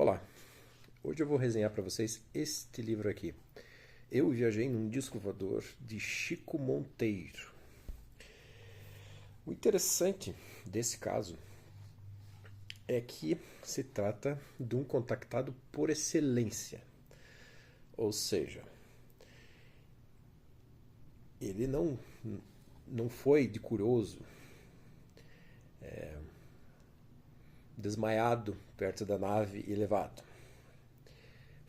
Olá, hoje eu vou resenhar para vocês este livro aqui. Eu viajei num disco voador de Chico Monteiro. O interessante desse caso é que se trata de um contactado por excelência. Ou seja, ele não foi de curioso, desmaiado perto da nave e levado.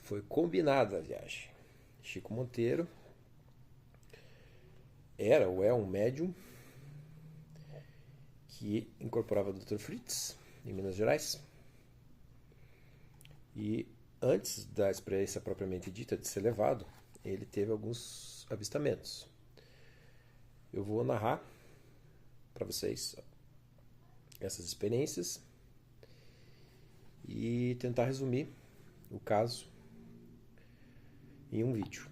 Foi combinada a viagem. Chico Monteiro era ou é um médium que incorporava o Dr. Fritz em Minas Gerais. E antes da experiência propriamente dita de ser levado, ele teve alguns avistamentos. Eu vou narrar para vocês essas experiências e tentar resumir o caso em um vídeo.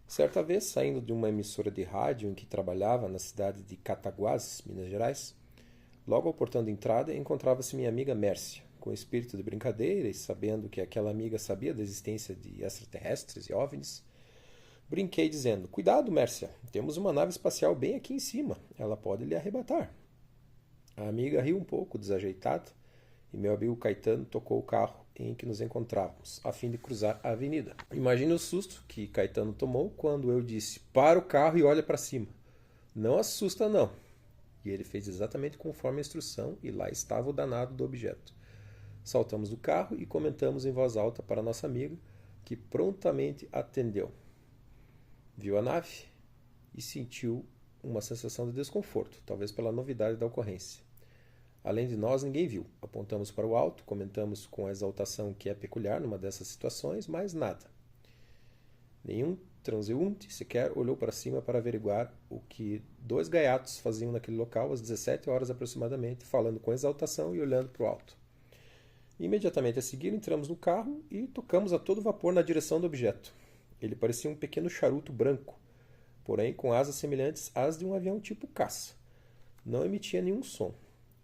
Certa vez, saindo de uma emissora de rádio em que trabalhava na cidade de Cataguases, Minas Gerais, logo ao portão de entrada encontrava-se minha amiga Mércia. Com espírito de brincadeira e sabendo que aquela amiga sabia da existência de extraterrestres e OVNIs, brinquei dizendo: "Cuidado, Mércia, temos uma nave espacial bem aqui em cima, ela pode lhe arrebatar." A amiga riu um pouco, desajeitada, e meu amigo Caetano tocou o carro em que nos encontrávamos, a fim de cruzar a avenida. Imagine o susto que Caetano tomou quando eu disse: "Para o carro e olha para cima. Não assusta, não." E ele fez exatamente conforme a instrução, e lá estava o danado do objeto. Saltamos do carro e comentamos em voz alta para nossa amiga, que prontamente atendeu. Viu a nave e sentiu uma sensação de desconforto, talvez pela novidade da ocorrência. Além de nós, ninguém viu. Apontamos para o alto, comentamos com a exaltação que é peculiar numa dessas situações, mas nada. Nenhum transeunte sequer olhou para cima para averiguar o que dois gaiatos faziam naquele local às 17 horas aproximadamente, falando com exaltação e olhando para o alto. Imediatamente a seguir, entramos no carro e tocamos a todo vapor na direção do objeto. Ele parecia um pequeno charuto branco, porém com asas semelhantes às de um avião tipo caça. Não emitia nenhum som.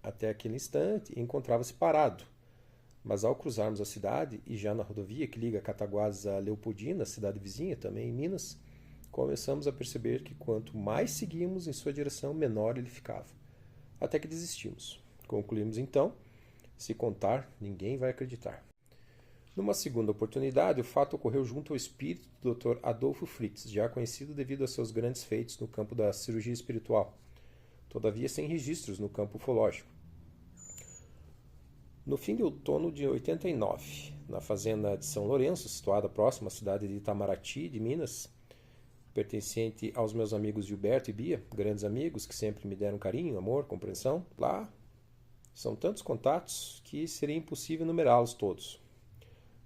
Até aquele instante encontrava-se parado, mas ao cruzarmos a cidade, e já na rodovia que liga Cataguases a Leopoldina, cidade vizinha, também em Minas, começamos a perceber que quanto mais seguíamos em sua direção, menor ele ficava. Até que desistimos. Concluímos então: se contar, ninguém vai acreditar. Numa segunda oportunidade, o fato ocorreu junto ao espírito do Dr. Adolfo Fritz, já conhecido devido a seus grandes feitos no campo da cirurgia espiritual, todavia sem registros no campo ufológico. No fim de outono de 89, na fazenda de São Lourenço, situada próxima à cidade de Itamaraty, de Minas, pertencente aos meus amigos Gilberto e Bia, grandes amigos que sempre me deram carinho, amor, compreensão, lá são tantos contatos que seria impossível numerá-los todos.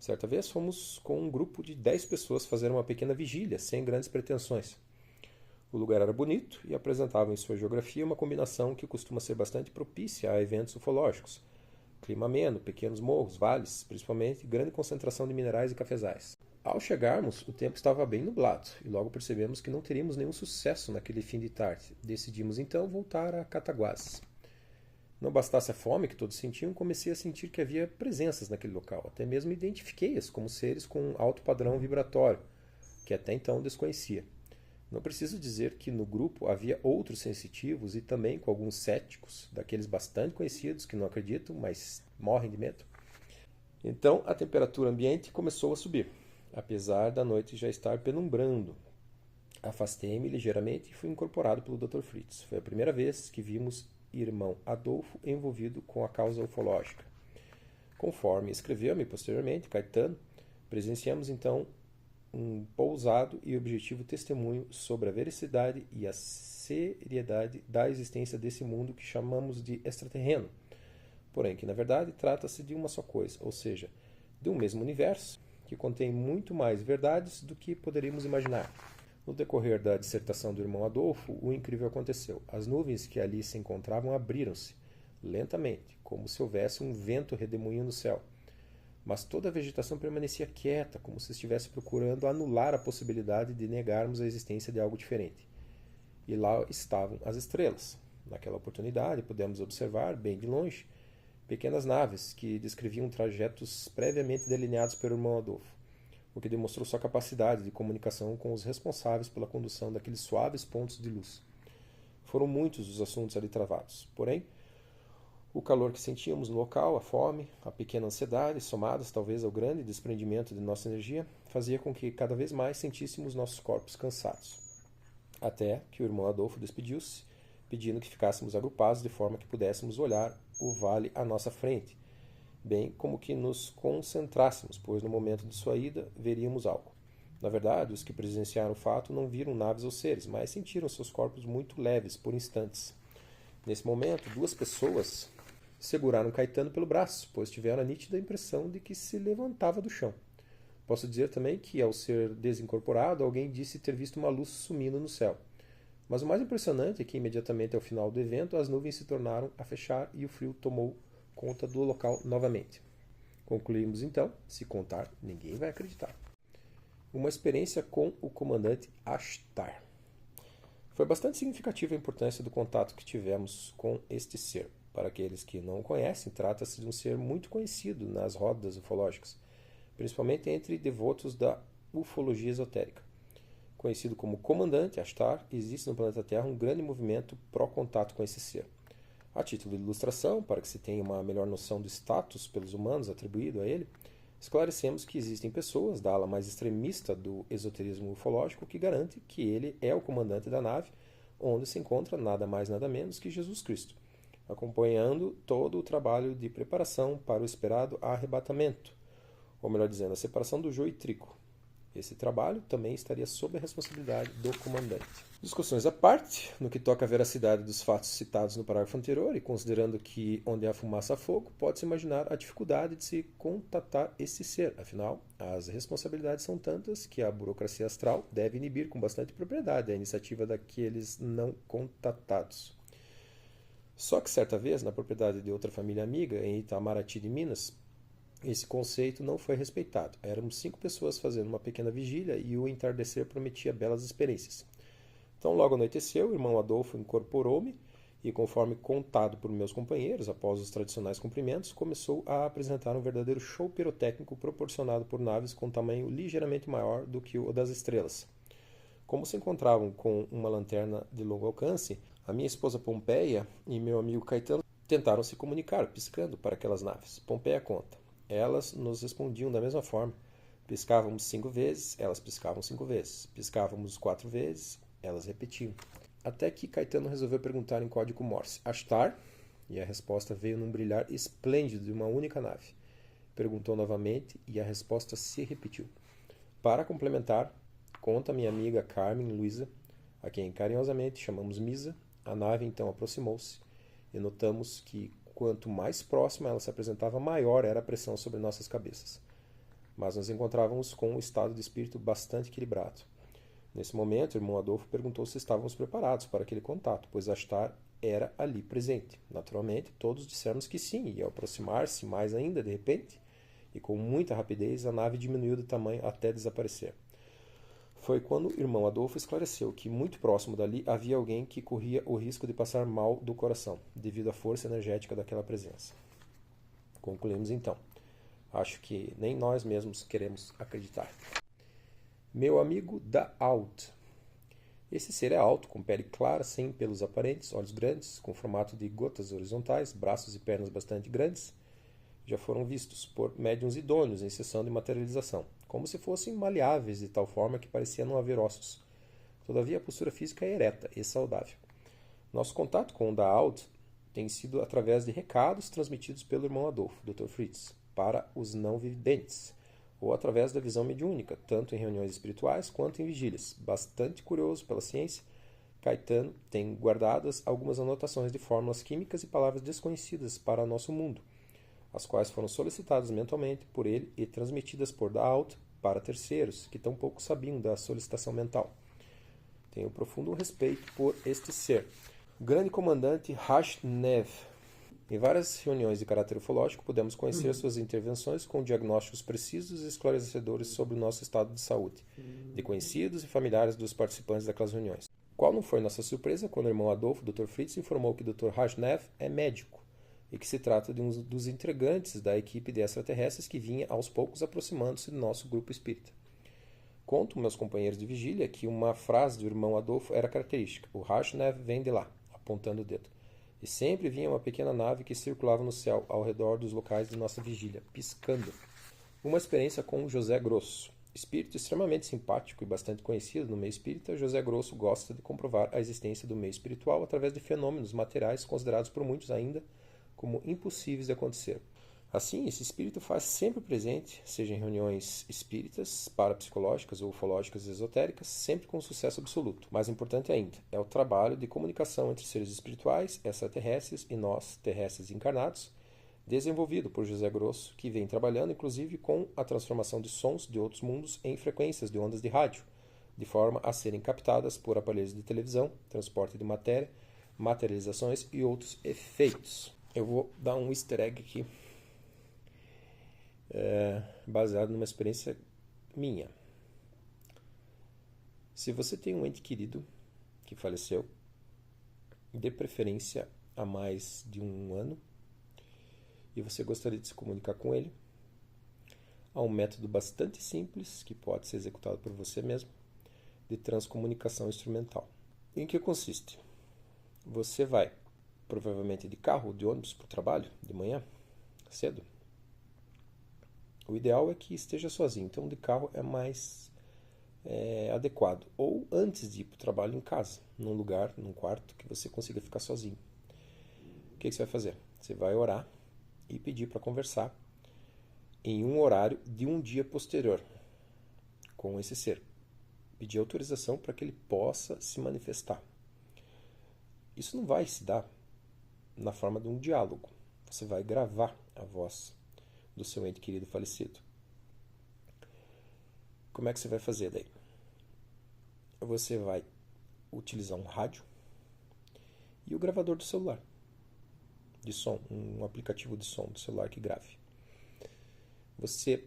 Certa vez fomos com um grupo de 10 pessoas fazer uma pequena vigília, sem grandes pretensões. O lugar era bonito e apresentava em sua geografia uma combinação que costuma ser bastante propícia a eventos ufológicos. Clima ameno, pequenos morros, vales, principalmente grande concentração de minerais e cafezais. Ao chegarmos, o tempo estava bem nublado e logo percebemos que não teríamos nenhum sucesso naquele fim de tarde. Decidimos então voltar a Cataguases. Não bastasse a fome que todos sentiam, comecei a sentir que havia presenças naquele local. Até mesmo identifiquei-as como seres com um alto padrão vibratório, que até então desconhecia. Não preciso dizer que no grupo havia outros sensitivos e também com alguns céticos, daqueles bastante conhecidos que não acreditam, mas morrem de medo. Então a temperatura ambiente começou a subir, apesar da noite já estar penumbrando. Afastei-me ligeiramente e fui incorporado pelo Dr. Fritz. Foi a primeira vez que vimos irmão Adolfo envolvido com a causa ufológica. Conforme escreveu-me posteriormente Caetano, presenciamos então um pousado e objetivo testemunho sobre a veracidade e a seriedade da existência desse mundo que chamamos de extraterreno, porém que na verdade trata-se de uma só coisa, ou seja, de um mesmo universo que contém muito mais verdades do que poderíamos imaginar. No decorrer da dissertação do irmão Adolfo, o incrível aconteceu. As nuvens que ali se encontravam abriram-se, lentamente, como se houvesse um vento redemoinho no céu. Mas toda a vegetação permanecia quieta, como se estivesse procurando anular a possibilidade de negarmos a existência de algo diferente. E lá estavam as estrelas. Naquela oportunidade, pudemos observar, bem de longe, pequenas naves que descreviam trajetos previamente delineados pelo irmão Adolfo, o que demonstrou sua capacidade de comunicação com os responsáveis pela condução daqueles suaves pontos de luz. Foram muitos os assuntos ali travados, porém, o calor que sentíamos no local, a fome, a pequena ansiedade, somadas talvez ao grande desprendimento de nossa energia, fazia com que cada vez mais sentíssemos nossos corpos cansados. Até que o irmão Adolfo despediu-se, pedindo que ficássemos agrupados de forma que pudéssemos olhar o vale à nossa frente, bem como que nos concentrássemos, pois no momento de sua ida veríamos algo. Na verdade, os que presenciaram o fato não viram naves ou seres, mas sentiram seus corpos muito leves por instantes. Nesse momento, duas pessoas seguraram Caetano pelo braço, pois tiveram a nítida impressão de que se levantava do chão. Posso dizer também que, ao ser desincorporado, alguém disse ter visto uma luz sumindo no céu. Mas o mais impressionante é que, imediatamente ao final do evento, as nuvens se tornaram a fechar e o frio tomou conta do local novamente. Concluímos então, se contar, ninguém vai acreditar. Uma experiência com o comandante Ashtar. Foi bastante significativa a importância do contato que tivemos com este ser. Para aqueles que não o conhecem, trata-se de um ser muito conhecido nas rodas ufológicas, principalmente entre devotos da ufologia esotérica. Conhecido como Comandante Ashtar, existe no planeta Terra um grande movimento pró-contato com esse ser. A título de ilustração, para que se tenha uma melhor noção do status pelos humanos atribuído a ele, esclarecemos que existem pessoas da ala mais extremista do esoterismo ufológico que garante que ele é o comandante da nave, onde se encontra nada mais nada menos que Jesus Cristo, acompanhando todo o trabalho de preparação para o esperado arrebatamento, ou melhor dizendo, a separação do joio e trigo. Esse trabalho também estaria sob a responsabilidade do comandante. Discussões à parte, no que toca à veracidade dos fatos citados no parágrafo anterior, e considerando que onde há fumaça há fogo, pode-se imaginar a dificuldade de se contatar esse ser. Afinal, as responsabilidades são tantas que a burocracia astral deve inibir com bastante propriedade a iniciativa daqueles não contatados. Só que certa vez, na propriedade de outra família amiga, em Itamaraty de Minas, esse conceito não foi respeitado. Éramos 5 pessoas fazendo uma pequena vigília e o entardecer prometia belas experiências. Então, logo anoiteceu, o irmão Adolfo incorporou-me e, conforme contado por meus companheiros, após os tradicionais cumprimentos, começou a apresentar um verdadeiro show pirotécnico proporcionado por naves com tamanho ligeiramente maior do que o das estrelas. Como se encontravam com uma lanterna de longo alcance, a minha esposa Pompeia e meu amigo Caetano tentaram se comunicar, piscando para aquelas naves. Pompeia conta. Elas nos respondiam da mesma forma. Piscávamos 5 vezes, elas piscavam 5 vezes. Piscávamos 4 vezes, elas repetiam. Até que Caetano resolveu perguntar em código Morse, Ashtar? E a resposta veio num brilhar esplêndido de uma única nave. Perguntou novamente e a resposta se repetiu. Para complementar, conta minha amiga Carmen Luisa, a quem carinhosamente chamamos Misa, a nave então aproximou-se e notamos que quanto mais próxima ela se apresentava, maior era a pressão sobre nossas cabeças. Mas nos encontrávamos com um estado de espírito bastante equilibrado. Nesse momento, o irmão Adolfo perguntou se estávamos preparados para aquele contato, pois Ashtar era ali presente. Naturalmente, todos dissemos que sim, e ao aproximar-se mais ainda, de repente, e com muita rapidez, a nave diminuiu de tamanho até desaparecer. Foi quando o irmão Adolfo esclareceu que muito próximo dali havia alguém que corria o risco de passar mal do coração, devido à força energética daquela presença. Concluímos então. Acho que nem nós mesmos queremos acreditar. Meu amigo da Out. Esse ser é alto, com pele clara, sem pelos aparentes, olhos grandes, com formato de gotas horizontais, braços e pernas bastante grandes. Já foram vistos por médiuns idôneos em sessão de materialização, como se fossem maleáveis de tal forma que parecia não haver ossos. Todavia, a postura física é ereta e saudável. Nosso contato com o Daoud tem sido através de recados transmitidos pelo irmão Adolfo, Dr. Fritz, para os não videntes, ou através da visão mediúnica, tanto em reuniões espirituais quanto em vigílias. Bastante curioso pela ciência, Caetano tem guardadas algumas anotações de fórmulas químicas e palavras desconhecidas para nosso mundo, as quais foram solicitadas mentalmente por ele e transmitidas por Daoud para terceiros que tampouco sabiam da solicitação mental. Tenho profundo respeito por este ser. O grande comandante Hashnev. Em várias reuniões de caráter ufológico, pudemos conhecer suas intervenções com diagnósticos precisos e esclarecedores sobre o nosso estado de saúde, de conhecidos e familiares dos participantes daquelas reuniões. Qual não foi nossa surpresa quando o irmão Adolfo, Dr. Fritz, informou que Dr. Hashnev é médico e que se trata de um dos integrantes da equipe de extraterrestres que vinha aos poucos aproximando-se do nosso grupo espírita. Conto meus companheiros de vigília que uma frase do irmão Adolfo era característica: o Rashnev vem de lá, apontando o dedo. E sempre vinha uma pequena nave que circulava no céu ao redor dos locais de nossa vigília, piscando. Uma experiência com José Grosso. Espírito extremamente simpático e bastante conhecido no meio espírita, José Grosso gosta de comprovar a existência do meio espiritual através de fenômenos materiais considerados por muitos ainda como impossíveis de acontecer. Assim, esse espírito faz sempre presente, seja em reuniões espíritas, parapsicológicas ou ufológicas esotéricas, sempre com sucesso absoluto. Mais importante ainda, é o trabalho de comunicação entre seres espirituais, extraterrestres e nós, terrestres encarnados, desenvolvido por José Grosso, que vem trabalhando inclusive com a transformação de sons de outros mundos em frequências de ondas de rádio, de forma a serem captadas por aparelhos de televisão, transporte de matéria, materializações e outros efeitos. Eu vou dar um easter egg aqui, baseado numa experiência minha. Se você tem um ente querido que faleceu, de preferência há mais de um ano, e você gostaria de se comunicar com ele, há um método bastante simples, que pode ser executado por você mesmo, de transcomunicação instrumental. Em que consiste? Você vai, provavelmente de carro ou de ônibus para o trabalho, de manhã, cedo. O ideal é que esteja sozinho, então de carro é mais adequado. Ou antes de ir para o trabalho em casa, num lugar, num quarto, que você consiga ficar sozinho. O que você vai fazer? Você vai orar e pedir para conversar em um horário de um dia posterior com esse ser. Pedir autorização para que ele possa se manifestar. Isso não vai se dar na forma de um diálogo. Você vai gravar a voz do seu ente querido falecido. Como é que você vai fazer daí? Você vai utilizar um rádio e o gravador do celular de som, um aplicativo de som do celular que grave. Você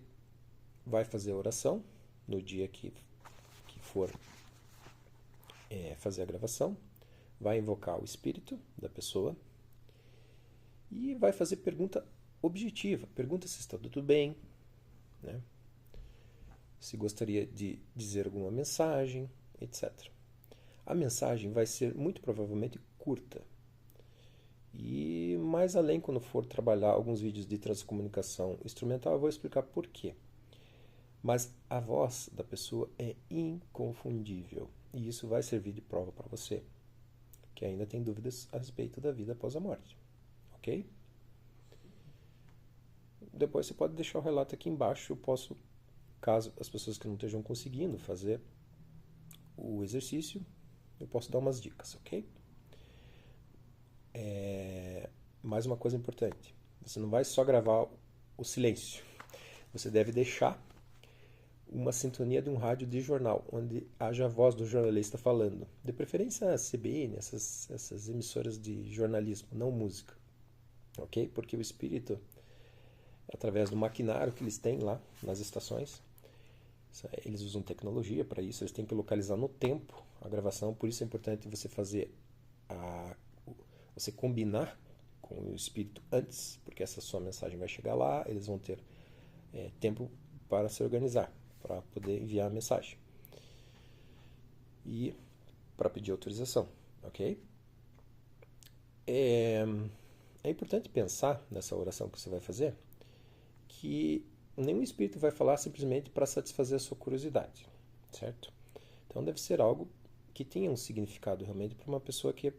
vai fazer a oração no dia que for fazer a gravação, vai invocar o espírito da pessoa e vai fazer pergunta objetiva. Pergunta se está tudo bem, né? Se gostaria de dizer alguma mensagem, etc. A mensagem vai ser muito provavelmente curta. E mais além, quando for trabalhar alguns vídeos de transcomunicação instrumental, eu vou explicar por quê. Mas a voz da pessoa é inconfundível. E isso vai servir de prova para você, que ainda tem dúvidas a respeito da vida após a morte. Ok? Depois você pode deixar o relato aqui embaixo. Eu posso, caso as pessoas que não estejam conseguindo fazer o exercício, eu posso dar umas dicas, ok? Mais uma coisa importante. Você não vai só gravar o silêncio. Você deve deixar uma sintonia de um rádio de jornal, onde haja a voz do jornalista falando. De preferência a CBN, essas emissoras de jornalismo, não música. Ok? Porque o espírito, através do maquinário que eles têm lá nas estações, eles usam tecnologia para isso, eles têm que localizar no tempo a gravação, por isso é importante você fazer você combinar com o espírito antes, porque essa sua mensagem vai chegar lá, eles vão ter tempo para se organizar, para poder enviar a mensagem e para pedir autorização, ok? É importante pensar nessa oração que você vai fazer que nenhum espírito vai falar simplesmente para satisfazer a sua curiosidade, certo? Então deve ser algo que tenha um significado realmente para uma pessoa que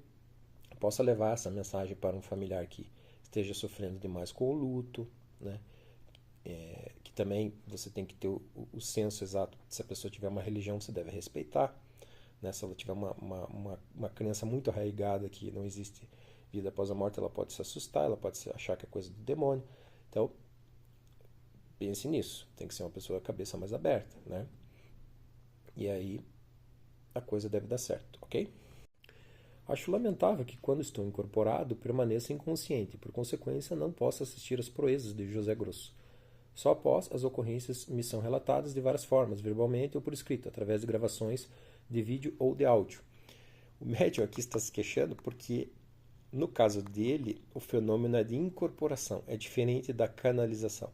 possa levar essa mensagem para um familiar que esteja sofrendo demais com o luto, né? Que também você tem que ter o senso exato. Se a pessoa tiver uma religião, você deve respeitar, né? Se ela tiver uma crença muito arraigada que não existe vida após a morte, ela pode se assustar, ela pode achar que é coisa do demônio. Então, pense nisso. Tem que ser uma pessoa com a cabeça mais aberta, né? E aí a coisa deve dar certo, ok? Acho lamentável que, quando estou incorporado, permaneça inconsciente e, por consequência, não possa assistir às proezas de José Grosso. Só após as ocorrências me são relatadas de várias formas, verbalmente ou por escrito, através de gravações de vídeo ou de áudio. O médium aqui está se queixando porque No caso dele, o fenômeno é de incorporação, é diferente da canalização.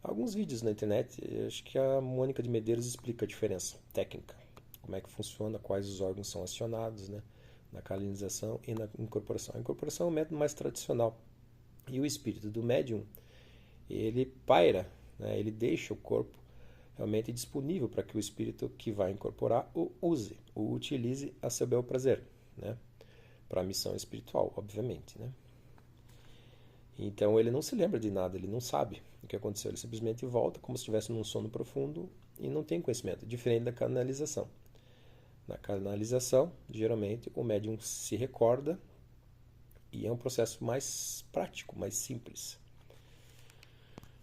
Alguns vídeos na internet, acho que a Mônica de Medeiros explica a diferença técnica, como é que funciona, quais os órgãos são acionados, né, na canalização e na incorporação. A incorporação é o método mais tradicional. E o espírito do médium, ele paira, né, ele deixa o corpo realmente disponível para que o espírito que vai incorporar o use, o utilize a seu bel prazer, né, para a missão espiritual, obviamente, né. Então ele não se lembra de nada, ele não sabe o que aconteceu, ele simplesmente volta como se estivesse num sono profundo e não tem conhecimento, diferente da canalização. Na canalização, geralmente o médium se recorda e é um processo mais prático, mais simples,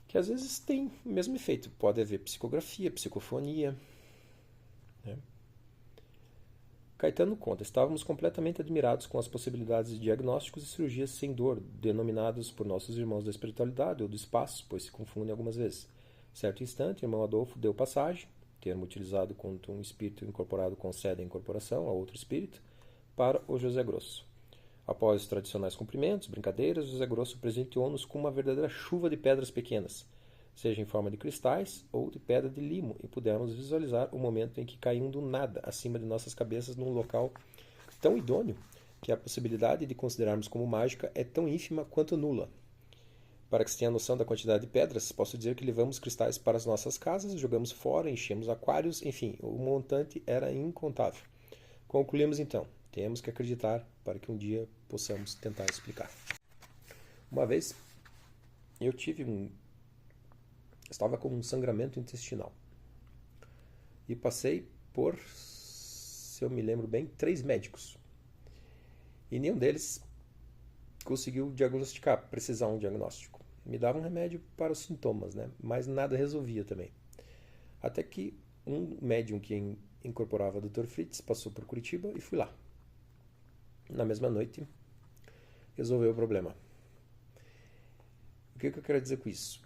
que às vezes tem o mesmo efeito. Pode haver psicografia, psicofonia, né? Caetano conta: estávamos completamente admirados com as possibilidades de diagnósticos e cirurgias sem dor, denominados por nossos irmãos da espiritualidade ou do espaço, pois se confundem algumas vezes. Certo instante, o irmão Adolfo deu passagem, termo utilizado quando um espírito incorporado concede a incorporação a outro espírito, para o José Grosso. Após os tradicionais cumprimentos, brincadeiras, José Grosso presenteou-nos com uma verdadeira chuva de pedras pequenas, seja em forma de cristais ou de pedra de limo, e pudemos visualizar o momento em que caíam do nada acima de nossas cabeças num local tão idôneo que a possibilidade de considerarmos como mágica é tão ínfima quanto nula. Para que se tenha noção da quantidade de pedras, posso dizer que levamos cristais para as nossas casas, jogamos fora, enchemos aquários, enfim, o montante era incontável. Concluímos então: temos que acreditar para que um dia possamos tentar explicar. Uma vez eu estava com um sangramento intestinal e passei por, se eu me lembro bem, 3 médicos. E nenhum deles conseguiu diagnosticar, precisar um diagnóstico. Me davam um remédio para os sintomas, né? Mas nada resolvia também. Até que um médium que incorporava o Dr. Fritz passou por Curitiba e fui lá. Na mesma noite, resolveu o problema. O que eu quero dizer com isso?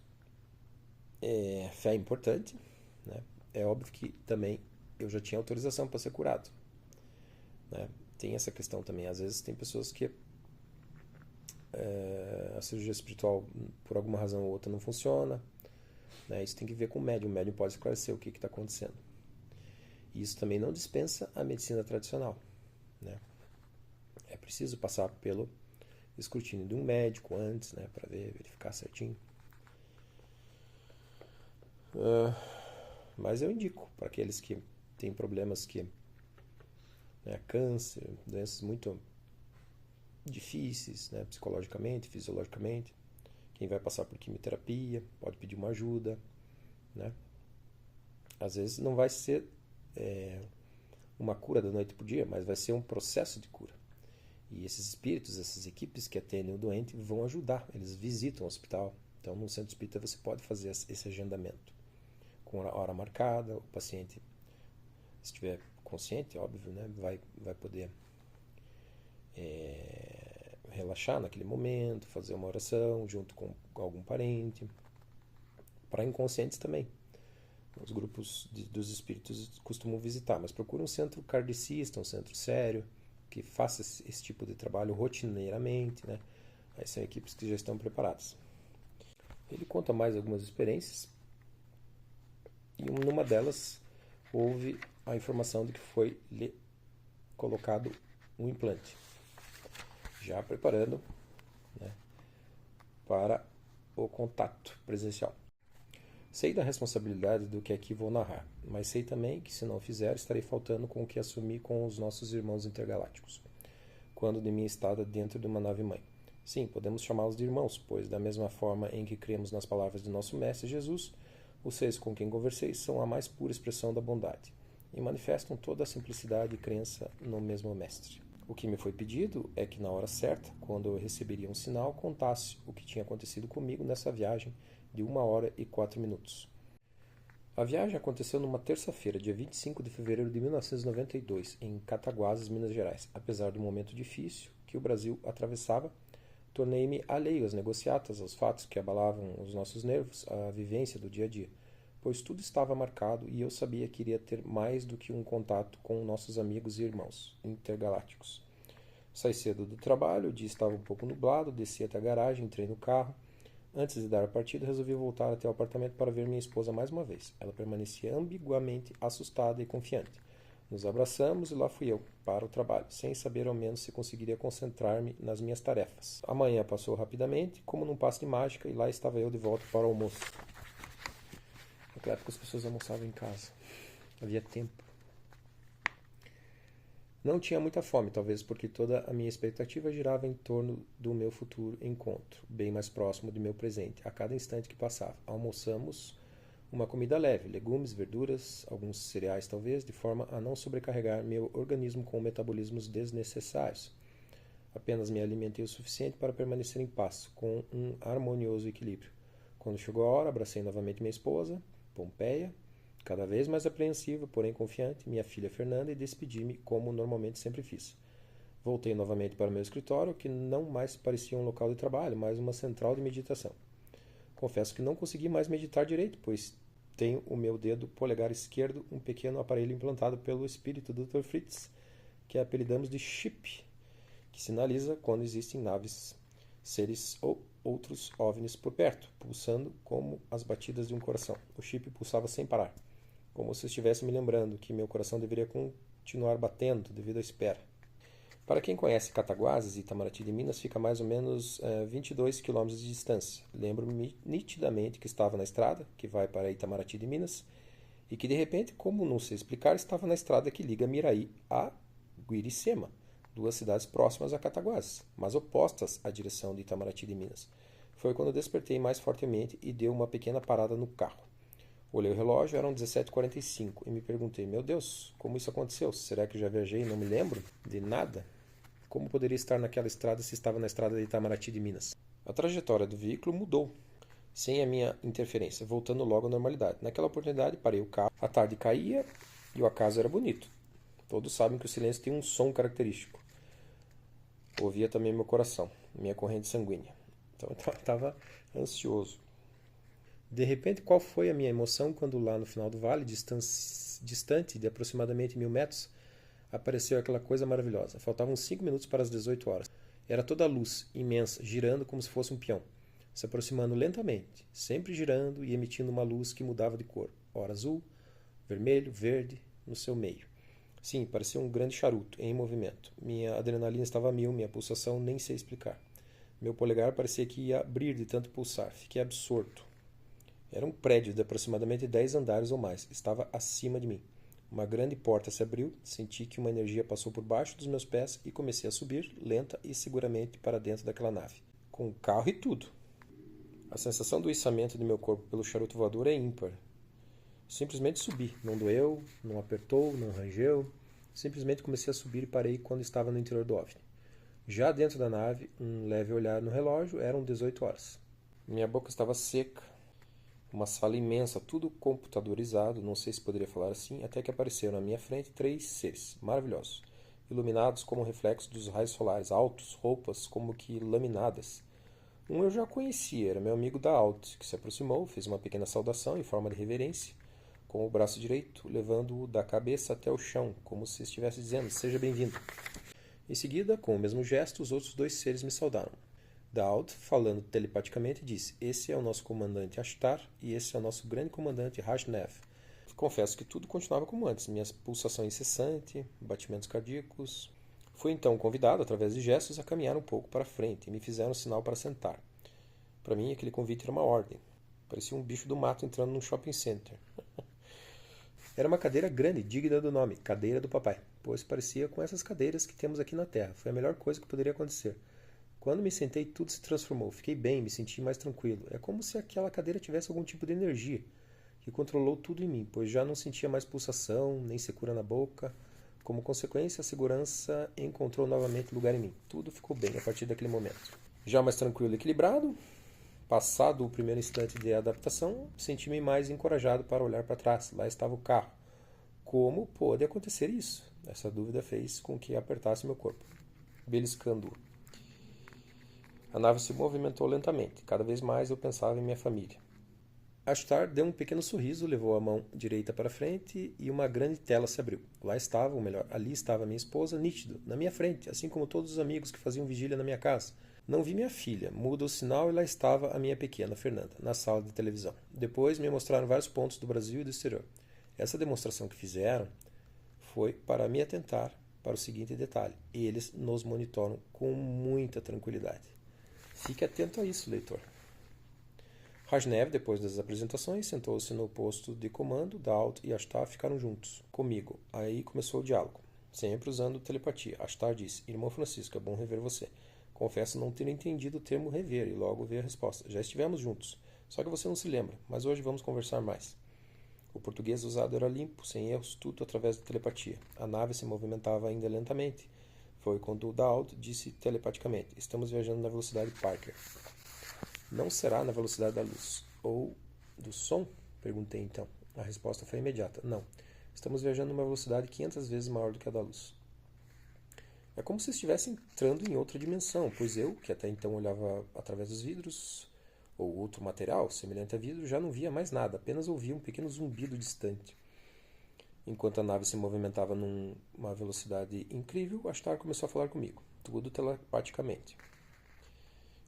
Fé é importante, né? É óbvio que também eu já tinha autorização para ser curado, né? Tem essa questão também. Às vezes tem pessoas que a cirurgia espiritual, por alguma razão ou outra, não funciona, né? Isso tem que ver com o médium. O médium pode esclarecer o que está acontecendo. E isso também não dispensa a medicina tradicional, né? É preciso passar pelo escrutínio de um médico antes, né, para verificar certinho. Mas eu indico para aqueles que têm problemas que, né, câncer, doenças muito difíceis, né, psicologicamente, fisiologicamente. Quem vai passar por quimioterapia pode pedir uma ajuda, né? Às vezes não vai ser uma cura da noite para o dia, mas vai ser um processo de cura. E esses espíritos, essas equipes que atendem o doente vão ajudar. Eles visitam o hospital. Então, no centro espírita você pode fazer esse agendamento com a hora marcada. O paciente, se estiver consciente, óbvio, né, vai poder relaxar naquele momento, fazer uma oração junto com algum parente. Para inconscientes também. Os grupos dos espíritos costumam visitar, mas procura um centro kardecista, um centro sério, que faça esse tipo de trabalho rotineiramente, né? Aí são equipes que já estão preparadas. Ele conta mais algumas experiências, e numa delas houve a informação de que foi colocado um implante, já preparando, né, para o contato presencial. Sei da responsabilidade do que aqui vou narrar, mas sei também que, se não fizer, estarei faltando com o que assumi com os nossos irmãos intergalácticos, quando de minha estada dentro de uma nave-mãe. Sim, podemos chamá-los de irmãos, pois, da mesma forma em que cremos nas palavras de nosso Mestre Jesus, os 6 com quem conversei são a mais pura expressão da bondade, e manifestam toda a simplicidade e crença no mesmo Mestre. O que me foi pedido é que, na hora certa, quando eu receberia um sinal, contasse o que tinha acontecido comigo nessa viagem de 1 hora e 4 minutos. A viagem aconteceu numa terça-feira, dia 25 de fevereiro de 1992, em Cataguases, Minas Gerais. Apesar do momento difícil que o Brasil atravessava, tornei-me alheio às negociatas, aos fatos que abalavam os nossos nervos, à vivência do dia a dia, pois tudo estava marcado e eu sabia que iria ter mais do que um contato com nossos amigos e irmãos intergalácticos. Saí cedo do trabalho, o dia estava um pouco nublado, desci até a garagem, entrei no carro. Antes de dar a partida, resolvi voltar até o apartamento para ver minha esposa mais uma vez. Ela permanecia ambiguamente assustada e confiante. Nos abraçamos e lá fui eu, para o trabalho, sem saber ao menos se conseguiria concentrar-me nas minhas tarefas. A manhã passou rapidamente, como num passe de mágica, e lá estava eu de volta para o almoço. Naquela época as pessoas almoçavam em casa. Havia tempo. Não tinha muita fome, talvez porque toda a minha expectativa girava em torno do meu futuro encontro, bem mais próximo do meu presente, a cada instante que passava. Almoçamos uma comida leve, legumes, verduras, alguns cereais talvez, de forma a não sobrecarregar meu organismo com metabolismos desnecessários. Apenas me alimentei o suficiente para permanecer em paz, com um harmonioso equilíbrio. Quando chegou a hora, abracei novamente minha esposa, Pompeia, cada vez mais apreensiva, porém confiante, minha filha Fernanda, e despedi-me como normalmente sempre fiz. Voltei novamente para o meu escritório, que não mais parecia um local de trabalho, mas uma central de meditação. Confesso que não consegui mais meditar direito, pois tenho o meu dedo polegar esquerdo um pequeno aparelho implantado pelo espírito do Dr. Fritz, que apelidamos de chip, que sinaliza quando existem naves, seres ou outros OVNIs por perto, pulsando como as batidas de um coração. O chip pulsava sem parar, como se estivesse me lembrando que meu coração deveria continuar batendo devido à espera. Para quem conhece Cataguases e Itamaraty de Minas, fica a mais ou menos 22 quilômetros de distância. Lembro-me nitidamente que estava na estrada, que vai para Itamaraty de Minas, e que de repente, como não sei explicar, estava na estrada que liga Miraí a Guiricema, duas cidades próximas a Cataguases, mas opostas à direção de Itamaraty de Minas. Foi quando despertei mais fortemente e deu uma pequena parada no carro. Olhei o relógio, eram 17h45, e me perguntei, meu Deus, como isso aconteceu? Será que já viajei e não me lembro de nada? Como poderia estar naquela estrada se estava na estrada de Itamaraty de Minas? A trajetória do veículo mudou, sem a minha interferência, voltando logo à normalidade. Naquela oportunidade, parei o carro. A tarde caía e o acaso era bonito. Todos sabem que o silêncio tem um som característico. Ouvia também meu coração, minha corrente sanguínea. Então eu estava ansioso. De repente, qual foi a minha emoção quando lá no final do vale, distante de aproximadamente 1000 metros, apareceu aquela coisa maravilhosa. Faltavam 5 minutos para as 18 horas. Era toda a luz, imensa, girando como se fosse um peão, se aproximando lentamente, sempre girando e emitindo uma luz que mudava de cor, ora azul, vermelho, verde, no seu meio. Sim, parecia um grande charuto, em movimento. Minha adrenalina estava a mil, minha pulsação nem sei explicar. Meu polegar parecia que ia abrir de tanto pulsar. Fiquei absorto. Era um prédio de aproximadamente 10 andares ou mais. Estava acima de mim. Uma grande porta se abriu, senti que uma energia passou por baixo dos meus pés e comecei a subir, lenta e seguramente, para dentro daquela nave. Com o carro e tudo. A sensação do içamento de meu corpo pelo charuto voador é ímpar. Simplesmente subi. Não doeu, não apertou, não rangeu. Simplesmente comecei a subir e parei quando estava no interior do OVNI. Já dentro da nave, um leve olhar no relógio, eram 18 horas. Minha boca estava seca. Uma sala imensa, tudo computadorizado, não sei se poderia falar assim, até que apareceram à minha frente 3 seres maravilhosos, iluminados como reflexos dos raios solares, altos, roupas como que laminadas. Um eu já conhecia, era meu amigo da Alt, que se aproximou, fez uma pequena saudação em forma de reverência, com o braço direito, levando-o da cabeça até o chão, como se estivesse dizendo, seja bem-vindo. Em seguida, com o mesmo gesto, os outros 2 seres me saudaram. Daud, falando telepaticamente, disse, esse é o nosso comandante Ashtar e esse é o nosso grande comandante Rajnev. Confesso que tudo continuava como antes, minha pulsação incessante, batimentos cardíacos. Fui então convidado, através de gestos, a caminhar um pouco para frente e me fizeram sinal para sentar. Para mim, aquele convite era uma ordem. Parecia um bicho do mato entrando num shopping center. Era uma cadeira grande, digna do nome, cadeira do papai, pois parecia com essas cadeiras que temos aqui na Terra. Foi a melhor coisa que poderia acontecer. Quando me sentei, tudo se transformou. Fiquei bem, me senti mais tranquilo. É como se aquela cadeira tivesse algum tipo de energia que controlou tudo em mim, pois já não sentia mais pulsação, nem secura na boca. Como consequência, a segurança encontrou novamente lugar em mim. Tudo ficou bem a partir daquele momento. Já mais tranquilo e equilibrado, passado o primeiro instante de adaptação, senti-me mais encorajado para olhar para trás. Lá estava o carro. Como pôde acontecer isso? Essa dúvida fez com que apertasse meu corpo, beliscando-o. A nave se movimentou lentamente. Cada vez mais eu pensava em minha família. Ashtar deu um pequeno sorriso, levou a mão direita para frente e uma grande tela se abriu. Lá estava, ou melhor, ali estava minha esposa, nítido, na minha frente, assim como todos os amigos que faziam vigília na minha casa. Não vi minha filha, muda o sinal e lá estava a minha pequena Fernanda, na sala de televisão. Depois me mostraram vários pontos do Brasil e do exterior. Essa demonstração que fizeram foi para me atentar para o seguinte detalhe: eles nos monitoram com muita tranquilidade. Fique atento a isso, leitor. Rajnev, depois das apresentações, sentou-se no posto de comando. Daut e Ashtar ficaram juntos, comigo. Aí começou o diálogo, sempre usando telepatia. Ashtar disse: Irmão Francisco, é bom rever você. Confesso não ter entendido o termo rever e logo veio a resposta. Já estivemos juntos, só que você não se lembra, mas hoje vamos conversar mais. O português usado era limpo, sem erros, tudo através da telepatia. A nave se movimentava ainda lentamente. Foi quando o Daut disse telepaticamente: Estamos viajando na velocidade Parker. Não será na velocidade da luz. Ou do som? Perguntei então. A resposta foi imediata. Não. Estamos viajando numa velocidade 500 vezes maior do que a da luz. É como se estivesse entrando em outra dimensão, pois eu, que até então olhava através dos vidros, ou outro material semelhante a vidro, já não via mais nada, apenas ouvia um pequeno zumbido distante. Enquanto a nave se movimentava numa velocidade incrível, Ashtar começou a falar comigo, tudo telepaticamente.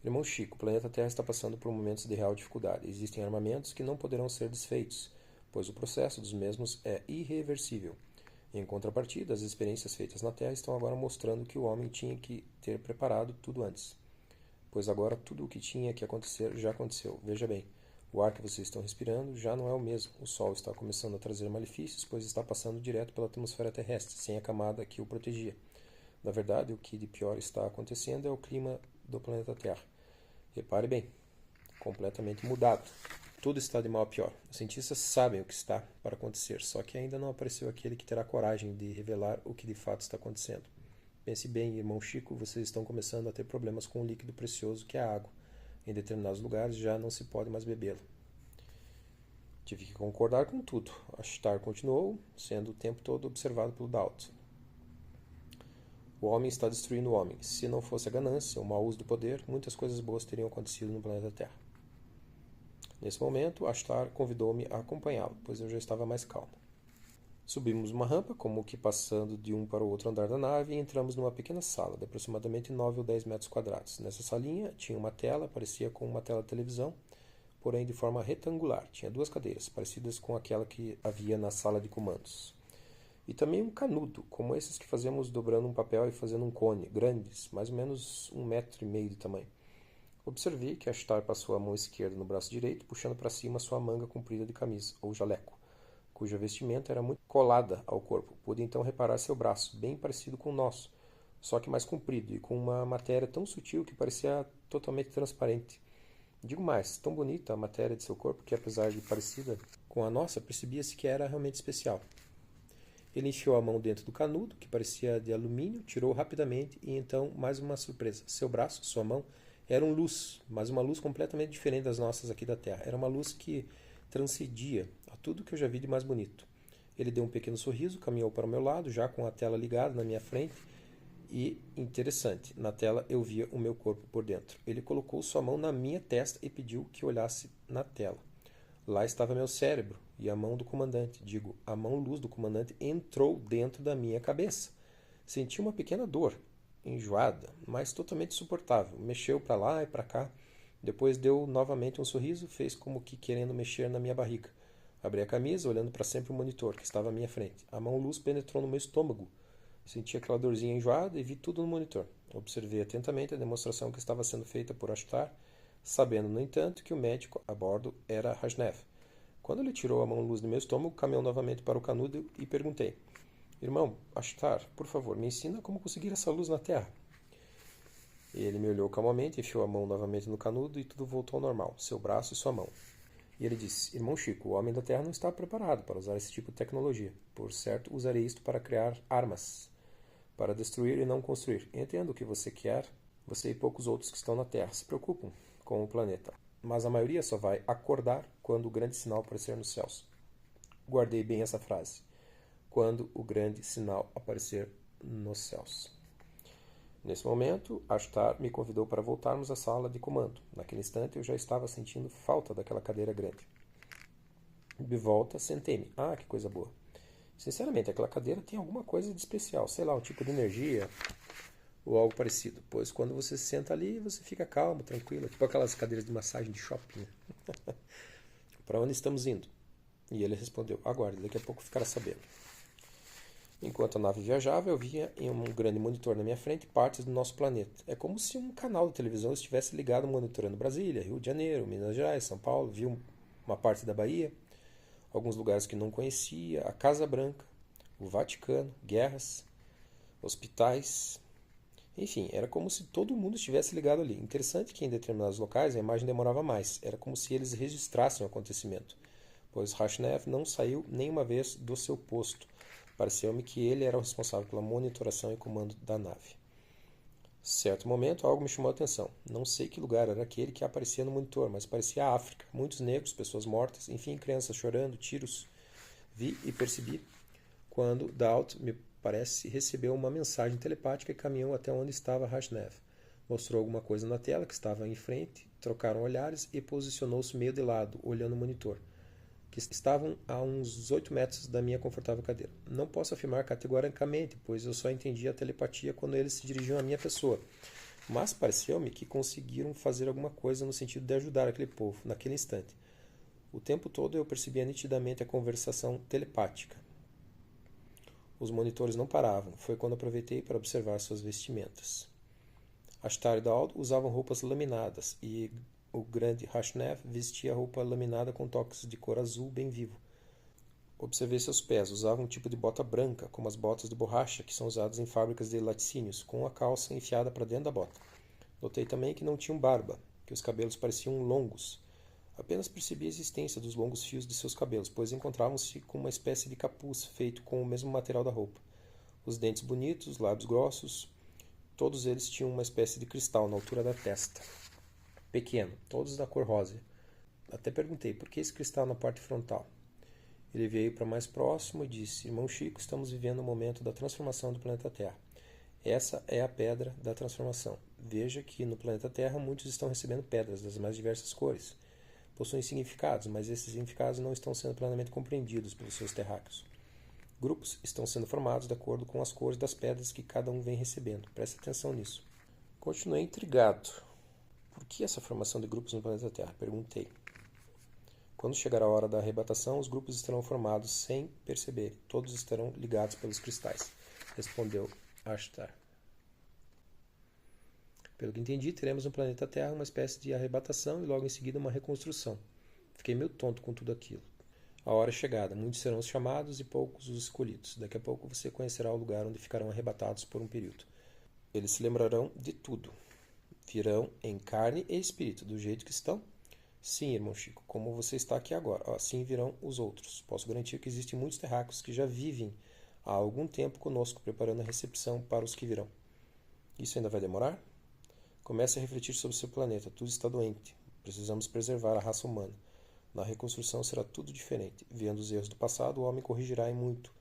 Irmão Chico, o planeta Terra está passando por momentos de real dificuldade. Existem armamentos que não poderão ser desfeitos, pois o processo dos mesmos é irreversível. Em contrapartida, as experiências feitas na Terra estão agora mostrando que o homem tinha que ter preparado tudo antes. Pois agora tudo o que tinha que acontecer já aconteceu. Veja bem, o ar que vocês estão respirando já não é o mesmo. O Sol está começando a trazer malefícios, pois está passando direto pela atmosfera terrestre, sem a camada que o protegia. Na verdade, o que de pior está acontecendo é o clima do planeta Terra. Repare bem, completamente mudado. Tudo está de mal a pior. Os cientistas sabem o que está para acontecer, só que ainda não apareceu aquele que terá coragem de revelar o que de fato está acontecendo. Pense bem, irmão Chico, vocês estão começando a ter problemas com o líquido precioso que é a água. Em determinados lugares já não se pode mais bebê-lo. Tive que concordar com tudo. Ashtar continuou, sendo o tempo todo observado pelo Daut. O homem está destruindo o homem. Se não fosse a ganância, o mau uso do poder, muitas coisas boas teriam acontecido no planeta Terra. Nesse momento, Ashtar convidou-me a acompanhá-lo, pois eu já estava mais calmo. Subimos uma rampa, como que passando de um para o outro andar da nave, e entramos numa pequena sala, de aproximadamente 9 ou 10 metros quadrados. Nessa salinha tinha uma tela, parecia com uma tela de televisão, porém de forma retangular. Tinha duas cadeiras, parecidas com aquela que havia na sala de comandos. E também um canudo, como esses que fazemos dobrando um papel e fazendo um cone, grandes, mais ou menos 1,5 metros de tamanho. Observei que Ashtar passou a mão esquerda no braço direito, puxando para cima sua manga comprida de camisa, ou jaleco, cuja vestimenta era muito colada ao corpo. Pude então reparar seu braço, bem parecido com o nosso, só que mais comprido e com uma matéria tão sutil que parecia totalmente transparente. Digo mais, tão bonita a matéria de seu corpo que, apesar de parecida com a nossa, percebia-se que era realmente especial. Ele enfiou a mão dentro do canudo, que parecia de alumínio, tirou rapidamente e então, mais uma surpresa. Seu braço, sua mão, eram luz, mas uma luz completamente diferente das nossas aqui da Terra. Era uma luz que transcendia a tudo que eu já vi de mais bonito. Ele deu um pequeno sorriso, caminhou para o meu lado, já com a tela ligada na minha frente, e, interessante, na tela eu via o meu corpo por dentro. Ele colocou sua mão na minha testa e pediu que olhasse na tela. Lá estava meu cérebro e a mão do comandante. Digo, a mão-luz do comandante entrou dentro da minha cabeça. Senti uma pequena dor, enjoada, mas totalmente suportável. Mexeu para lá e para cá. Depois deu novamente um sorriso, fez como que querendo mexer na minha barriga. Abri a camisa, olhando para sempre o monitor, que estava à minha frente. A mão-luz penetrou no meu estômago. Senti aquela dorzinha enjoada e vi tudo no monitor. Observei atentamente a demonstração que estava sendo feita por Ashtar, sabendo, no entanto, que o médico a bordo era Rajnev. Quando ele tirou a mão-luz do meu estômago, caminhou novamente para o canudo e perguntei: Irmão, Ashtar, por favor, me ensina como conseguir essa luz na Terra. Ele me olhou calmamente, enfiou a mão novamente no canudo e tudo voltou ao normal, seu braço e sua mão. E ele disse: Irmão Chico, o homem da Terra não está preparado para usar esse tipo de tecnologia. Por certo, usarei isto para criar armas, para destruir e não construir. Entendo o que você quer, você e poucos outros que estão na Terra se preocupam com o planeta, mas a maioria só vai acordar quando o grande sinal aparecer nos céus. Guardei bem essa frase. Quando o grande sinal aparecer nos céus. Nesse momento, Ashtar me convidou para voltarmos à sala de comando. Naquele instante, eu já estava sentindo falta daquela cadeira grande. De volta, sentei-me. Ah, que coisa boa. Sinceramente, aquela cadeira tem alguma coisa de especial, sei lá, um tipo de energia ou algo parecido. Pois quando você se senta ali, você fica calmo, tranquilo, tipo aquelas cadeiras de massagem de shopping. Para onde estamos indo? E ele respondeu: aguarde, daqui a pouco ficará sabendo. Enquanto a nave viajava, eu via em um grande monitor na minha frente partes do nosso planeta. É como se um canal de televisão estivesse ligado monitorando Brasília, Rio de Janeiro, Minas Gerais, São Paulo. Vi uma parte da Bahia, alguns lugares que não conhecia, a Casa Branca, o Vaticano, guerras, hospitais. Enfim, era como se todo mundo estivesse ligado ali. Interessante que em determinados locais a imagem demorava mais. Era como se eles registrassem o acontecimento, pois Rashnev não saiu nenhuma vez do seu posto. Pareceu-me que ele era o responsável pela monitoração e comando da nave. Certo momento, algo me chamou a atenção. Não sei que lugar era aquele que aparecia no monitor, mas parecia a África. Muitos negros, pessoas mortas, enfim, crianças chorando, tiros. Vi e percebi quando Daut, me parece, recebeu uma mensagem telepática e caminhou até onde estava Rashnev. Mostrou alguma coisa na tela que estava em frente, trocaram olhares e posicionou-se meio de lado, olhando o monitor, que estavam a uns 8 metros da minha confortável cadeira. Não posso afirmar categoricamente, pois eu só entendi a telepatia quando eles se dirigiam à minha pessoa. Mas pareceu-me que conseguiram fazer alguma coisa no sentido de ajudar aquele povo, naquele instante. O tempo todo eu percebia nitidamente a conversação telepática. Os monitores não paravam. Foi quando aproveitei para observar suas vestimentas. Ashtar e Daud usavam roupas laminadas e o grande Rashnev vestia roupa laminada com toques de cor azul bem vivo. Observei seus pés. Usavam um tipo de bota branca, como as botas de borracha que são usadas em fábricas de laticínios, com a calça enfiada para dentro da bota. Notei também que não tinham barba, que os cabelos pareciam longos. Apenas percebi a existência dos longos fios de seus cabelos, pois encontravam-se com uma espécie de capuz feito com o mesmo material da roupa. Os dentes bonitos, lábios grossos, todos eles tinham uma espécie de cristal na altura da testa. Pequeno, todos da cor rosa. Até perguntei, por que esse cristal na parte frontal? Ele veio para mais próximo e disse: Irmão Chico, estamos vivendo o momento da transformação do planeta Terra. Essa é a pedra da transformação. Veja que no planeta Terra muitos estão recebendo pedras das mais diversas cores. Possuem significados, mas esses significados não estão sendo plenamente compreendidos pelos seus terráqueos. Grupos estão sendo formados de acordo com as cores das pedras que cada um vem recebendo. Preste atenção nisso. Continuei intrigado. Por que essa formação de grupos no planeta Terra? Perguntei. Quando chegar a hora da arrebatação, os grupos estarão formados sem perceber. Todos estarão ligados pelos cristais, respondeu Ashtar. Pelo que entendi, teremos no planeta Terra uma espécie de arrebatação e logo em seguida uma reconstrução. Fiquei meio tonto com tudo aquilo. A hora é chegada, muitos serão os chamados e poucos os escolhidos. Daqui a pouco você conhecerá o lugar onde ficarão arrebatados por um período. Eles se lembrarão de tudo. Virão em carne e espírito, do jeito que estão. Sim, irmão Chico, como você está aqui agora. Assim virão os outros. Posso garantir que existem muitos terráqueos que já vivem há algum tempo conosco, preparando a recepção para os que virão. Isso ainda vai demorar? Comece a refletir sobre seu planeta. Tudo está doente. Precisamos preservar a raça humana. Na reconstrução será tudo diferente. Vendo os erros do passado, o homem corrigirá em muito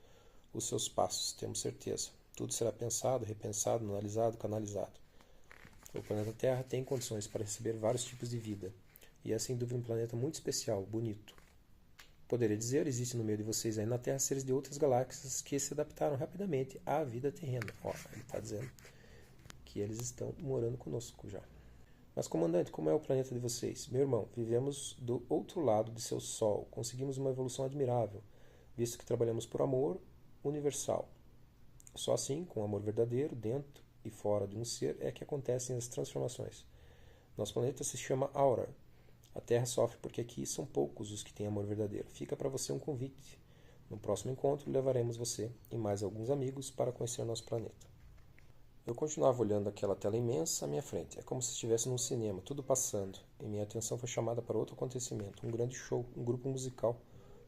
os seus passos, temos certeza. Tudo será pensado, repensado, analisado, canalizado. O planeta Terra tem condições para receber vários tipos de vida. E é sem dúvida um planeta muito especial, bonito. Poderia dizer, existe no meio de vocês aí na Terra seres de outras galáxias que se adaptaram rapidamente à vida terrena. Ele está dizendo que eles estão morando conosco já. Mas, comandante, como é o planeta de vocês? Meu irmão, vivemos do outro lado de seu Sol. Conseguimos uma evolução admirável, visto que trabalhamos por amor universal. Só assim, com amor verdadeiro, dentro e fora de um ser, é que acontecem as transformações. Nosso planeta se chama Aura. A Terra sofre porque aqui são poucos os que têm amor verdadeiro. Fica para você um convite. No próximo encontro, levaremos você e mais alguns amigos para conhecer nosso planeta. Eu continuava olhando aquela tela imensa à minha frente. É como se estivesse num cinema, tudo passando. E minha atenção foi chamada para outro acontecimento. Um grande show, um grupo musical.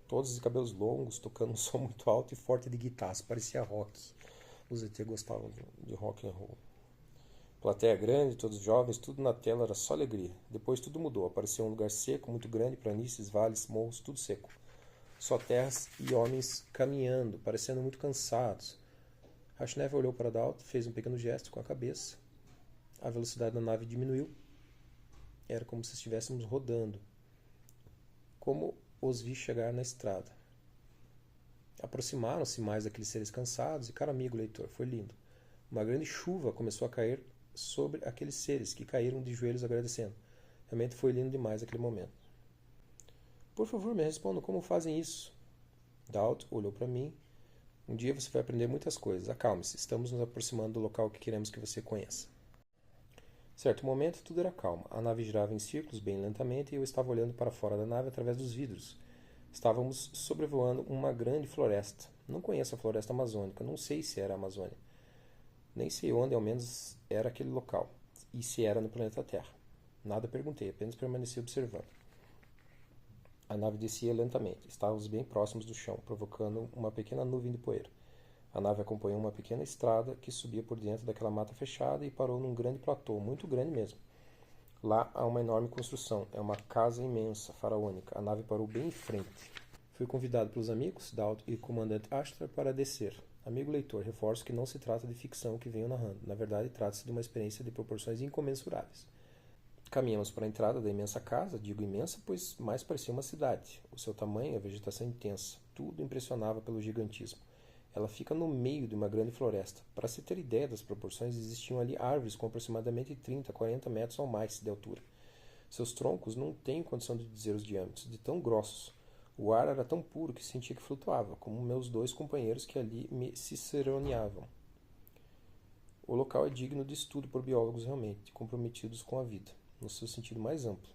Todos de cabelos longos, tocando um som muito alto e forte de guitarras. Parecia rock. Os ET gostavam de rock and roll. Plateia grande, todos jovens, tudo na tela era só alegria. Depois tudo mudou. Apareceu um lugar seco, muito grande, planícies, vales, morros, tudo seco. Só terras e homens caminhando, parecendo muito cansados. Rashnev olhou para Daut, fez um pequeno gesto com a cabeça. A velocidade da nave diminuiu. Era como se estivéssemos rodando. Como os vi chegar na estrada. Aproximaram-se mais daqueles seres cansados e, caro amigo leitor, foi lindo. Uma grande chuva começou a cair sobre aqueles seres que caíram de joelhos agradecendo. Realmente foi lindo demais aquele momento. Por favor, me respondam como fazem isso. Dowd olhou para mim. Um dia você vai aprender muitas coisas. Acalme-se, estamos nos aproximando do local que queremos que você conheça. Certo momento, tudo era calmo. A nave girava em círculos bem lentamente e eu estava olhando para fora da nave através dos vidros. Estávamos sobrevoando uma grande floresta. Não conheço a floresta amazônica, não sei se era a Amazônia. Nem sei onde, ao menos, era aquele local. E se era no planeta Terra. Nada perguntei, apenas permaneci observando. A nave descia lentamente. Estávamos bem próximos do chão, provocando uma pequena nuvem de poeira. A nave acompanhou uma pequena estrada que subia por dentro daquela mata fechada e parou num grande platô, muito grande mesmo. Lá há uma enorme construção. É uma casa imensa, faraônica. A nave parou bem em frente. Fui convidado pelos amigos, Dowd e comandante Ashtar, para descer. Amigo leitor, reforço que não se trata de ficção que venho narrando. Na verdade, trata-se de uma experiência de proporções incomensuráveis. Caminhamos para a entrada da imensa casa, digo imensa, pois mais parecia uma cidade. O seu tamanho, a vegetação intensa, tudo impressionava pelo gigantismo. Ela fica no meio de uma grande floresta. Para se ter ideia das proporções, existiam ali árvores com aproximadamente 30, 40 metros ou mais de altura. Seus troncos não têm condição de dizer os diâmetros, de tão grossos. O ar era tão puro que sentia que flutuava, como meus dois companheiros que ali me ciceroneavam. O local é digno de estudo por biólogos realmente comprometidos com a vida, no seu sentido mais amplo.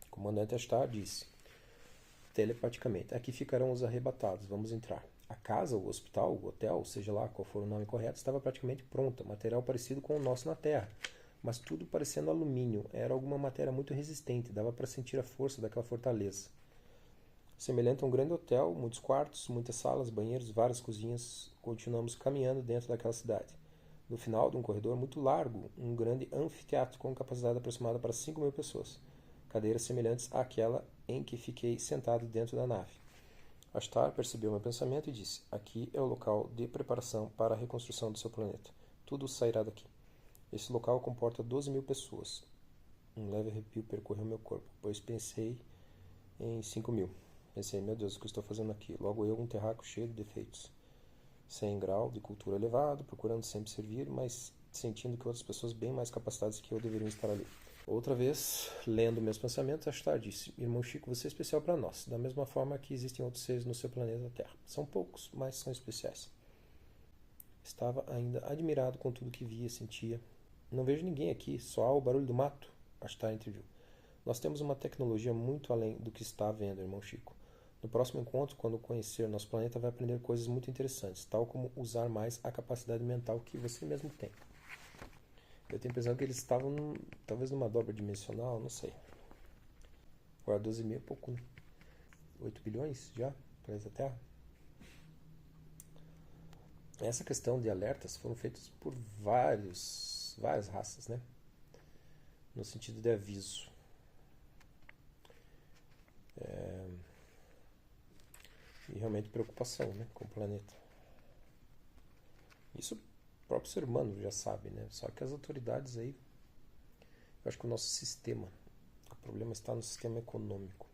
O comandante Ashtar disse, telepaticamente, aqui ficarão os arrebatados, vamos entrar. A casa, o hospital, o hotel, seja lá qual for o nome correto, estava praticamente pronta, material parecido com o nosso na Terra, mas tudo parecendo alumínio, era alguma matéria muito resistente, dava para sentir a força daquela fortaleza. Semelhante a um grande hotel, muitos quartos, muitas salas, banheiros, várias cozinhas, continuamos caminhando dentro daquela cidade. No final de um corredor muito largo, um grande anfiteatro com capacidade aproximada para 5.000 pessoas, cadeiras semelhantes àquela em que fiquei sentado dentro da nave. Ashtar percebeu meu pensamento e disse, aqui é o local de preparação para a reconstrução do seu planeta. Tudo sairá daqui. Esse local comporta 12.000 pessoas. Um leve arrepio percorreu meu corpo, pois pensei em 5.000. Pensei, meu Deus, o que estou fazendo aqui? Logo eu, um terráqueo cheio de defeitos. Sem grau de cultura elevado, procurando sempre servir, mas sentindo que outras pessoas bem mais capacitadas que eu deveriam estar ali. Outra vez, lendo meus pensamentos, Ashtar disse, irmão Chico, você é especial para nós, da mesma forma que existem outros seres no seu planeta Terra. São poucos, mas são especiais. Estava ainda admirado com tudo que via e sentia. Não vejo ninguém aqui, só há o barulho do mato, Ashtar interviu. Nós temos uma tecnologia muito além do que está vendo, irmão Chico. No próximo encontro, quando conhecer nosso planeta, vai aprender coisas muito interessantes, tal como usar mais a capacidade mental que você mesmo tem. Eu tenho a impressão que eles estavam, talvez numa dobra dimensional, não sei. Agora 12.000 é pouco, né? 8 bilhões já, planeta Terra. Essa questão de alertas foram feitos por várias raças, né? No sentido de aviso. E realmente preocupação, né, com o planeta. Isso o próprio ser humano já sabe, né? Só que as autoridades aí, eu acho que o nosso sistema, o problema está no sistema econômico.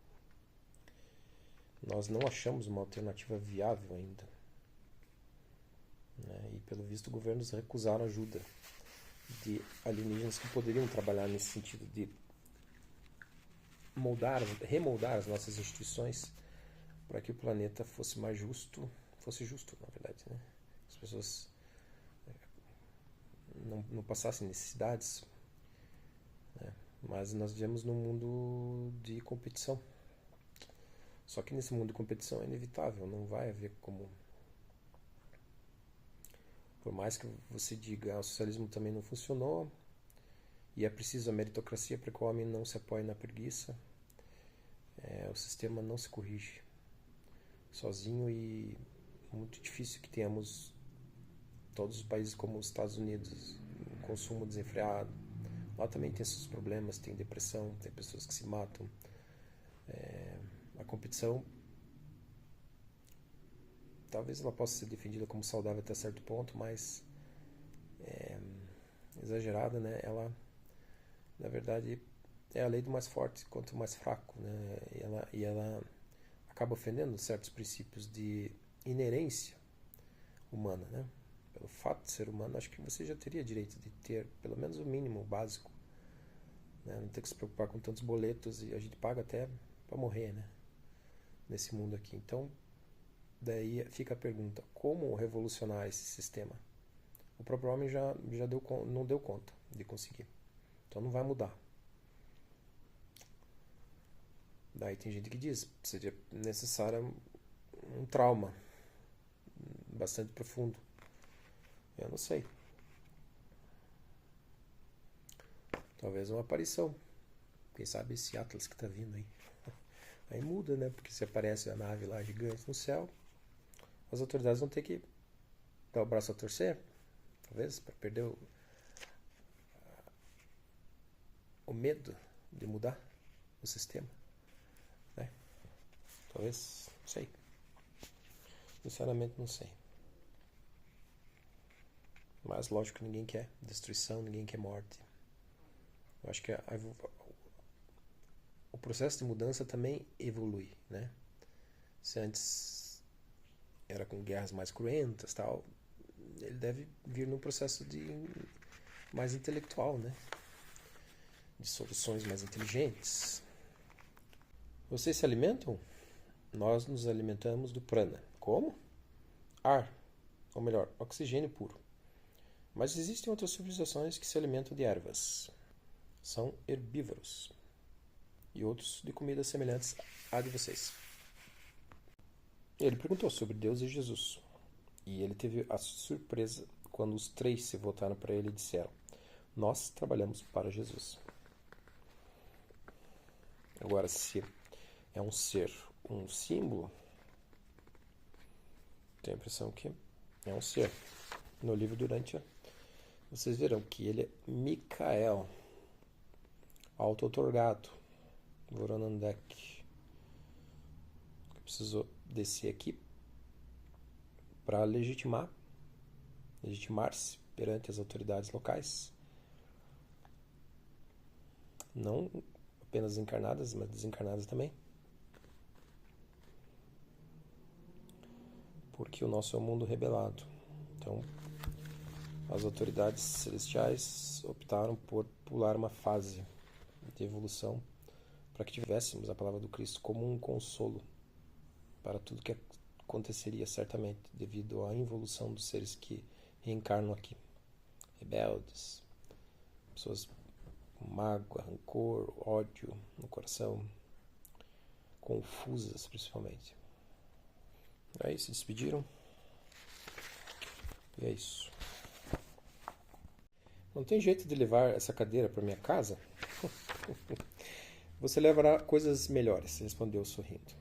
Nós não achamos uma alternativa viável ainda, né? E pelo visto governos recusaram ajuda de alienígenas que poderiam trabalhar nesse sentido de remoldar as nossas instituições para que o planeta fosse mais justo, na verdade, né? As pessoas não passassem necessidades, né? Mas nós vivemos num mundo de competição. Só que nesse mundo de competição é inevitável, não vai haver como... Por mais que você diga, o socialismo também não funcionou, e é preciso a meritocracia para que o homem não se apoie na preguiça, o sistema não se corrige sozinho e é muito difícil que tenhamos todos os países como os Estados Unidos, um consumo desenfreado. Lá também tem seus problemas, tem depressão, tem pessoas que se matam. A competição talvez ela possa ser defendida como saudável até certo ponto, mas exagerada, né? Ela, na verdade, é a lei do mais forte contra o mais fraco, né? E ela acaba ofendendo certos princípios de inerência humana, né? Pelo fato de ser humano, acho que você já teria direito de ter pelo menos o mínimo, o básico, né? Não ter que se preocupar com tantos boletos, e a gente paga até para morrer, né? Nesse mundo aqui. Então, daí fica a pergunta, como revolucionar esse sistema? O próprio homem já não deu conta de conseguir. Então não vai mudar. Daí tem gente que diz que seria necessário um trauma bastante profundo. Eu não sei. Talvez uma aparição. Quem sabe esse Atlas que está vindo aí. Aí muda, né? Porque se aparece a nave lá gigante no céu, as autoridades vão ter que dar o braço a torcer, talvez, para perder o medo de mudar o sistema, né? Talvez, não sei. Sinceramente, não sei. Mas, lógico, ninguém quer destruição, ninguém quer morte. Eu acho que o processo de mudança também evolui, né? Se antes era com guerras mais cruentas, tal, ele deve vir num processo mais intelectual, né? De soluções mais inteligentes. Vocês se alimentam? Nós nos alimentamos do prana. Como? Ar, ou melhor, oxigênio puro. Mas existem outras civilizações que se alimentam de ervas. São herbívoros. E outros de comidas semelhantes à de vocês. Ele perguntou sobre Deus e Jesus. E ele teve a surpresa quando os três se voltaram para ele e disseram: nós trabalhamos para Jesus. Agora, se é um ser, um símbolo, tenho a impressão que é um ser. No livro Durante, vocês verão que ele é Micael, auto-otorgado, Voronandek. Precisou descer aqui para legitimar-se perante as autoridades locais, não apenas encarnadas, mas desencarnadas também, porque o nosso é um mundo rebelado. Então, as autoridades celestiais optaram por pular uma fase de evolução para que tivéssemos a palavra do Cristo como um consolo para tudo que aconteceria certamente devido à involução dos seres que reencarnam aqui. Rebeldes, pessoas com mágoa, rancor, ódio no coração, confusas principalmente. Aí se despediram. E é isso. Não tem jeito de levar essa cadeira para minha casa? Você levará coisas melhores, respondeu sorrindo.